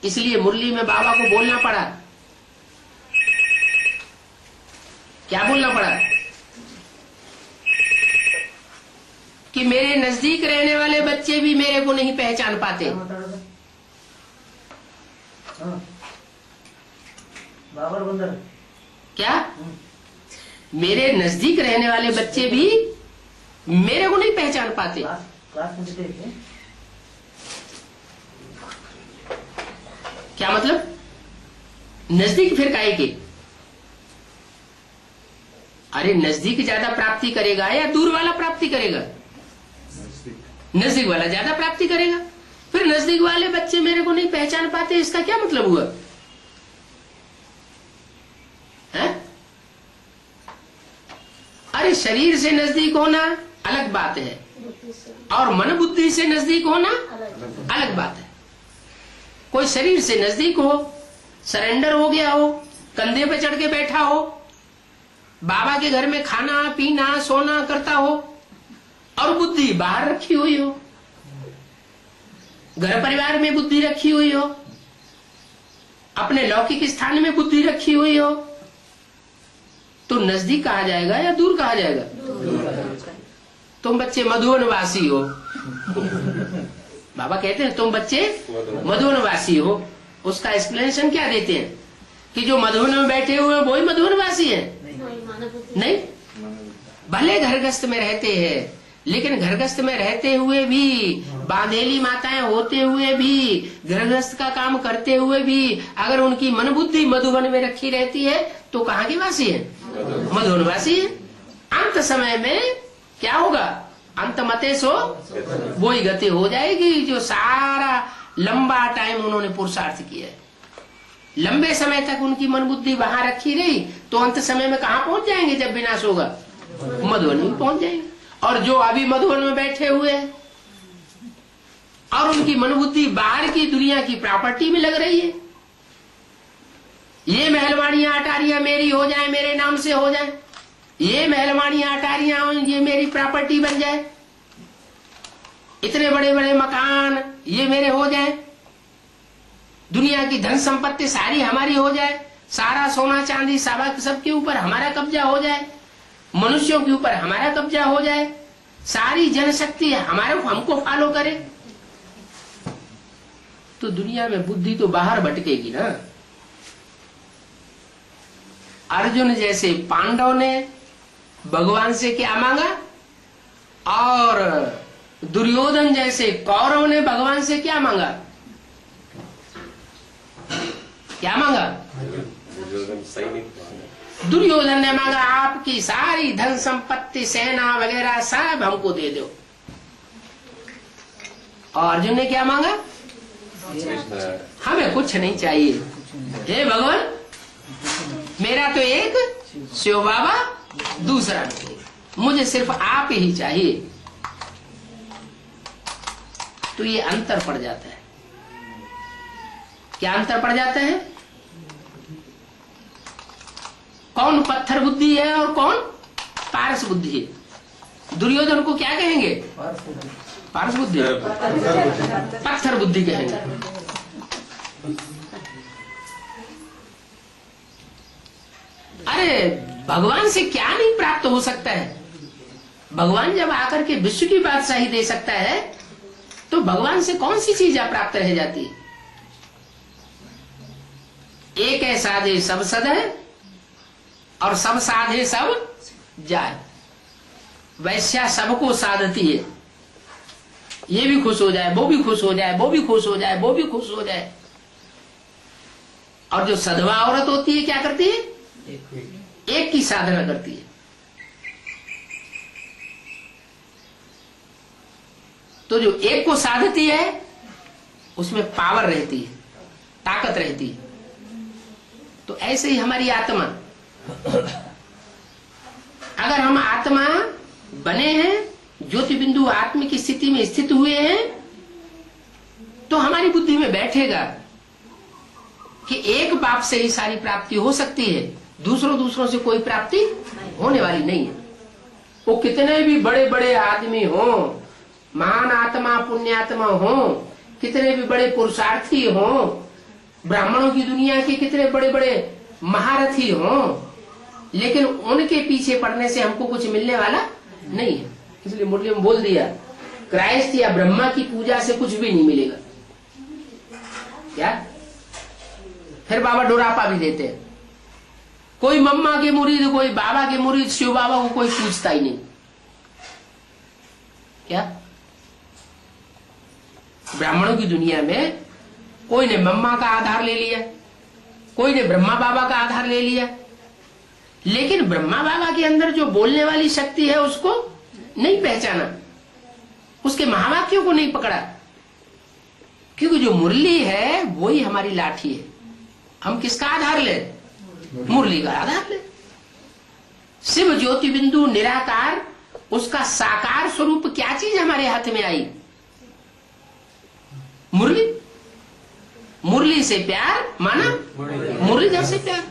इसलिए मुरली में बाबा को बोलना पड़ा। क्या बोलना पड़ा? कि मेरे नजदीक रहने वाले बच्चे भी मेरे को नहीं पहचान पाते। क्या? मेरे नजदीक रहने वाले बच्चे भी मेरे को नहीं पहचान पाते। क्या मतलब? नजदीक फिर काहे के? अरे नजदीक ज्यादा प्राप्ति करेगा या दूर वाला प्राप्ति करेगा? नजदीक वाला ज्यादा प्राप्ति करेगा। फिर नजदीक वाले बच्चे मेरे को नहीं पहचान पाते, इसका क्या मतलब हुआ? है? अरे शरीर से नजदीक होना अलग बात है और मन बुद्धि से नजदीक होना अलग बात है। कोई शरीर से नजदीक हो, सरेंडर हो गया हो, कंधे पे चढ़ के बैठा हो, बाबा के घर में खाना पीना सोना करता हो और बुद्धि बाहर रखी हुई हो, घर परिवार में बुद्धि रखी हुई हो, अपने लौकिक स्थान में बुद्धि रखी हुई हो, तो नजदीक कहा जाएगा या दूर कहा जाएगा? तुम बच्चे मधुवनवासी हो। बाबा कहते हैं तुम बच्चे मधुवनवासी हो। उसका एक्सप्लेनेशन क्या देते हैं? कि जो मधुवन में बैठे हुए हैं वही मधुवनवासी है? नहीं। भले घरगस्त में रहते हैं, लेकिन घरगस्त में रहते हुए भी, बांधेली माताएं होते हुए भी, घरगस्त का काम करते हुए भी, अगर उनकी मन बुद्धि मधुवन में रखी रहती है तो कहाँ की वासी है? मधुवनवासी है। अंत समय में क्या होगा? अंत मते सो वो ही गति हो जाएगी जो सारा लंबा टाइम उन्होंने पुरुषार्थ किया है। लंबे समय तक उनकी मन बुद्धि वहां रखी रही तो अंत समय में कहाँ पहुंच जाएंगे? जब विनाश होगा मधुवन में पहुंच जाएंगे। और जो अभी मधुवन में बैठे हुए हैं और उनकी मन बुद्धि बाहर की दुनिया की प्रॉपर्टी में लग रही है, ये महलवाड़ियां अटारियां मेरी हो जाए, मेरे नाम से हो जाए, ये महलवाड़ियां अटारियां ये मेरी प्रॉपर्टी बन जाए, इतने बड़े बड़े मकान ये मेरे हो जाए, दुनिया की धन संपत्ति सारी हमारी हो जाए, सारा सोना चांदी सबके ऊपर हमारा कब्जा हो जाए, मनुष्यों के ऊपर हमारा कब्जा हो जाए, सारी जनशक्ति हमारे हमको फॉलो करे, तो दुनिया में बुद्धि तो बाहर भटकेगी ना। अर्जुन जैसे पांडव ने भगवान से क्या मांगा और दुर्योधन जैसे कौरव ने भगवान से क्या मांगा? क्या मांगा? दुर्योधन ने मांगा आपकी सारी धन संपत्ति सेना वगैरह सब हमको दे दो। और अर्जुन ने क्या मांगा? हमें कुछ नहीं चाहिए, हे भगवान मेरा तो एक शिव बाबा दूसरा नहीं, मुझे सिर्फ आप ही चाहिए। तो ये अंतर पड़ जाता है। क्या अंतर पड़ जाता है? कौन पत्थर बुद्धि है और कौन पारस बुद्धि है? दुर्योधन को क्या कहेंगे? पारस बुद्धि, पत्थर बुद्धि कहेंगे। अरे भगवान से क्या नहीं प्राप्त हो सकता है? भगवान जब आकर के विश्व की बादशाही दे सकता है तो भगवान से कौन सी चीज प्राप्त रह जाती है? एक है साधे सब सद है और सब साधे सब जाए। वैश्या सबको साधती है, ये भी खुश हो जाए, वो भी खुश हो जाए, वो भी खुश हो जाए, वो भी खुश हो जाए। और जो सधवा औरत होती है क्या करती है? एक की साधना करती है। तो जो एक को साधती है उसमें पावर रहती है, ताकत रहती है। तो ऐसे ही हमारी आत्मा, अगर हम आत्मा बने हैं, ज्योति बिंदु आत्म की स्थिति में स्थित हुए हैं, तो हमारी बुद्धि में बैठेगा कि एक बाप से ही सारी प्राप्ति हो सकती है, दूसरों से कोई प्राप्ति होने वाली नहीं है। वो कितने भी बड़े बड़े आदमी हों, महान आत्मा पुण्यात्मा हों, कितने भी बड़े पुरुषार्थी हों, ब्राह्मणों की दुनिया के कितने बड़े बड़े महारथी हों, लेकिन उनके पीछे पड़ने से हमको कुछ मिलने वाला नहीं है। इसलिए मुरली में बोल दिया, क्राइस्ट या ब्रह्मा की पूजा से कुछ भी नहीं मिलेगा। क्या? फिर बाबा डोरापा भी देते हैं, कोई मम्मा के मुरीद, कोई बाबा के मुरीद, शिव बाबा को कोई पूछता ही नहीं। क्या? ब्राह्मणों की दुनिया में कोई ने मम्मा का आधार ले लिया, कोई ने ब्रह्मा बाबा का आधार ले लिया, लेकिन ब्रह्मा बाबा के अंदर जो बोलने वाली शक्ति है उसको नहीं पहचाना, उसके महावाक्यों को नहीं पकड़ा, क्योंकि जो मुरली है वही हमारी लाठी है। हम किसका आधार ले? मुरली का आधार ले। शिव ज्योति बिंदु निराकार, उसका साकार स्वरूप क्या चीज हमारे हाथ में आई? मुरली। मुरली से प्यार माना, मुरलीधर से प्यार।